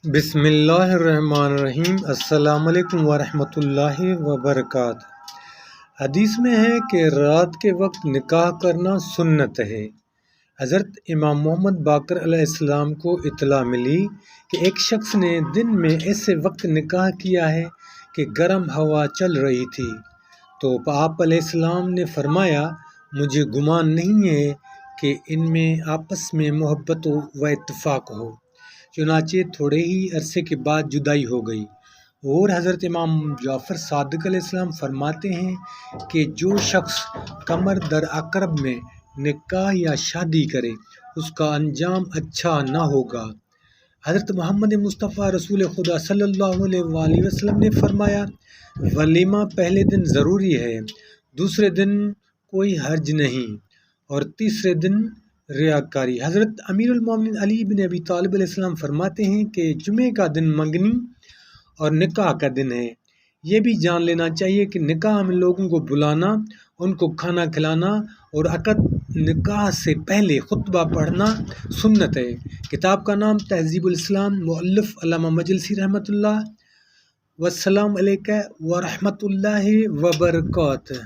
بسم اللہ الرحمن الرحیم۔ السلام علیکم ورحمۃ اللہ وبرکاتہ۔ حدیث میں ہے کہ رات کے وقت نکاح کرنا سنت ہے۔ حضرت امام محمد باقر علیہ السلام کو اطلاع ملی کہ ایک شخص نے دن میں ایسے وقت نکاح کیا ہے کہ گرم ہوا چل رہی تھی، تو آپ علیہ السلام نے فرمایا، مجھے گمان نہیں ہے کہ ان میں آپس میں محبت و اتفاق ہو۔ چنانچہ تھوڑے ہی عرصے کے بعد جدائی ہو گئی۔ اور حضرت امام جعفر صادق علیہ السلام فرماتے ہیں کہ جو شخص قمر در عقرب میں نکاح یا شادی کرے اس کا انجام اچھا نہ ہوگا۔ حضرت محمد مصطفیٰ رسول خدا صلی اللہ علیہ وآلہ وسلم نے فرمایا، ولیمہ پہلے دن ضروری ہے، دوسرے دن کوئی حرج نہیں، اور تیسرے دن ریاکاری۔ حضرت امیر المومنین علی بن ابی طالب علیہ السلام فرماتے ہیں کہ جمعے کا دن منگنی اور نکاح کا دن ہے۔ یہ بھی جان لینا چاہیے کہ نکاح میں لوگوں کو بلانا، ان کو کھانا کھلانا اور عقد نکاح سے پہلے خطبہ پڑھنا سنت ہے۔ کتاب کا نام تہذیب الاسلام، مؤلف علامہ مجلسی رحمۃ اللہ۔ والسلام علیکم ورحمۃ اللہ وبرکاتہ۔